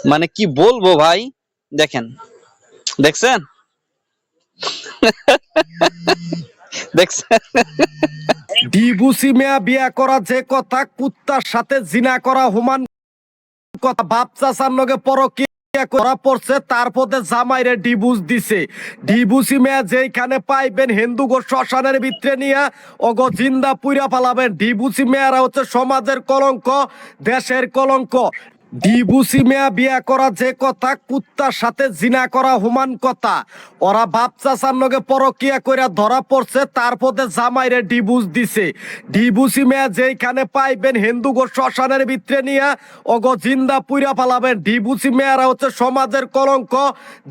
মানে কি বলবো ভাই, দেখেন, দেখছেন? দেখছেন? ডিবুসি মিয়া বিয়া করা যে কথা, কুত্তার সাথে জিনা করা হুমান কথা। বাপ চাচার লগে পরকিয়া করা পড়ছে, তারপরে জামাইরে ডিবুস দিছে। ডিবুসি মিয়া যেখানে পাইবেন হিন্দু গো শ্মশানের ভিতরে নিয়া ওগো জিন্দা পুইরা ফালাবেন। ডিবুসি মিয়ারা হচ্ছে সমাজের কলঙ্ক, দেশের কলঙ্ক। ডিবুসি মিয়া বিয়া করা যে কথা, কুত্তার সাথে জিনা করা হুমান কথা। ওরা বাপ চাচার লগে পরকিয়া কইরা ধরা পড়ছে, তারপরে জামাইরে ডিবুস দিছে। ডিবুসি মিয়া যেখানে পাইবেন হিন্দু গো শ্মশানের ভিতরে নিয়া ওগো জিন্দা পুইরা ফালাবেন। ডিবুসি মিয়ারা হচ্ছে সমাজের কলঙ্ক,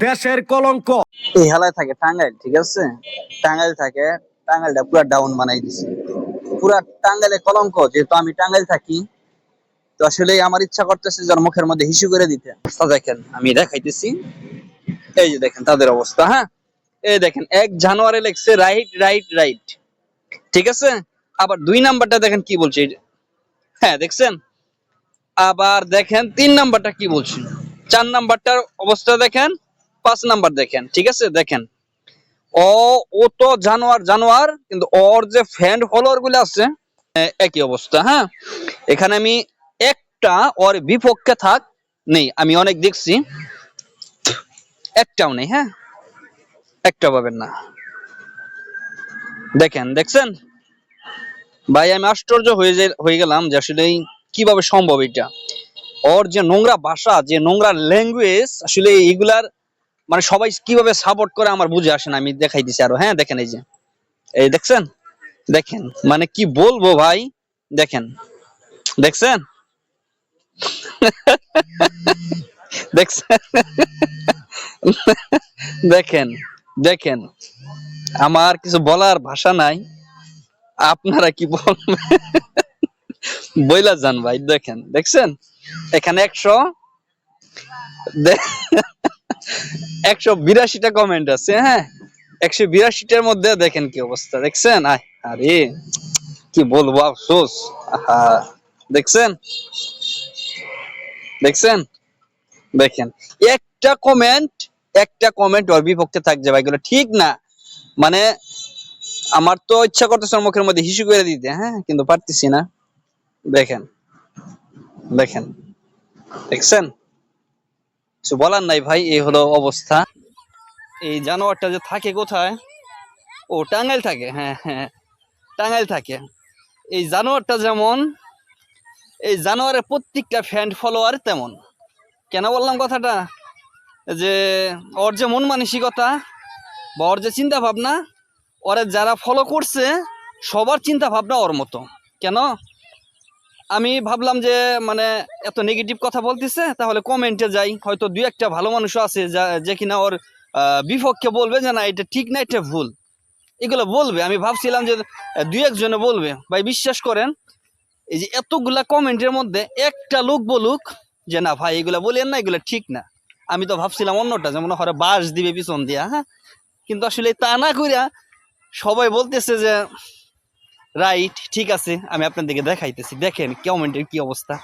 দেশের কলঙ্ক। এই হেলায় থাকে টাঙ্গাইল, ঠিক আছে? টাঙ্গাইল থাকে, টাঙ্গাইলটা পুরা ডাউন বানাই দিছে, পুরা টাঙ্গাইলে কলঙ্ক। যেহেতু আমি টাঙ্গাইল থাকি, তো আসলে আমার ইচ্ছা করতেছে যার মুখের মধ্যে হিসু করে দিতে। অবস্থা দেখেন, আমি দেখাইতেছি। এই যে দেখেন তাদের অবস্থা, হ্যাঁ। এই দেখেন 1 জানুয়ারি লেখছে রাইট রাইট রাইট, ঠিক আছে? আবার 2 নাম্বারটা দেখেন কি বলছে, হ্যাঁ দেখছেন? আবার দেখেন 3 নাম্বারটা কি বলছে, 4 নাম্বারটার অবস্থা দেখেন, 5 নাম্বার দেখেন, ঠিক আছে? দেখেন, ও ও তো জানোয়ার জানোয়ার, কিন্তু ওর যে ফ্যান ফলোয়ার গুলো আছে একই অবস্থা, হ্যাঁ। এখানে আমি একটা ওর বিপক্ষে থাক নেই, আমি অনেক দেখছি, একটাও নেই, হ্যাঁ, একটাও পাবেন না। দেখেন, দেখছেন ভাই? আমি আশ্চর্য হয়ে গেলাম যে আসলে কিভাবে সম্ভব এটা। ওর যে নোংরা ভাষা, যে নোংরা ল্যাঙ্গুয়েজ, আসলে এগুলার মানে সবাই কিভাবে সাপোর্ট করে আমার বুঝে আসে না। আমি দেখাই দিছি আরো, হ্যাঁ দেখেন, এই যে এই দেখছেন? দেখেন, মানে কি বলবো ভাই, দেখেন, দেখছেন? দেখছেন? দেখেন, দেখেন, আমার কিছু বলার ভাষা নাই, আপনারা কি বলবেন বইলা যান ভাই। দেখেন, দেখছেন? এখানে 182টা কমেন্ট আছে, হ্যাঁ। 182টার মধ্যে দেখেন কি অবস্থা, দেখছেন? আরে কি বলবো, আফসোস। আহা, দেখছেন? দেখছেন? দেখেন, একটা কমেন্ট, একটা কমেন্ট ওর বিপক্ষে থাকছে ভাই, এগুলো ঠিক না। মানে আমার তো ইচ্ছা করতেছে ওর মুখের মধ্যে হিসু করে দিতে, হ্যাঁ, কিন্তু পারতেছি না। দেখেন, দেখেন, দেখছেন? কিছু বলার নাই ভাই, এই হলো অবস্থা। এই জানোয়ারটা যে থাকে কোথায়? ও টাঙ্গাইল থাকে, হ্যাঁ হ্যাঁ, টাঙ্গাইল থাকে। এই জানোয়ারটা যেমন, এই জানোয়ারের প্রত্যেকটা ফ্যান ফলোয়ার তেমন। কেন বললাম কথাটা? যে ওর যে মন মানসিকতা বা ওর যে চিন্তা ভাবনা, ওরে যারা ফলো করছে সবার চিন্তা ভাবনা ওর মতো। কেন আমি ভাবলাম যে মানে এত নেগেটিভ কথা বলতেছে, তাহলে কমেন্টে যাই, হয়তো 2-1টা ভালো মানুষও আছে যে কিনা ওর বিপক্ষে বলবে যে না এটা ঠিক না, এটা ভুল, এগুলো বলবে। আমি ভাবছিলাম যে 2-1 জনে বলবে। ভাই বিশ্বাস করেন, এই যে এতগুলা কমেন্টের মধ্যে একটা লোক বলুক যে না ভাই এগুলা বলেন না, এগুলা ঠিক না, আমি তো ভাবছিলাম অন্যটা, যেমন হরে বাস দিবে পিছন দিয়া, হ্যাঁ। কিন্তু আসলে তা না কইরা সবাই বলতেছে যে রাইট, ঠিক আছে। আমি আপনাদেরকে দেখাইতেছি, দেখেন কমেন্টের কি অবস্থা।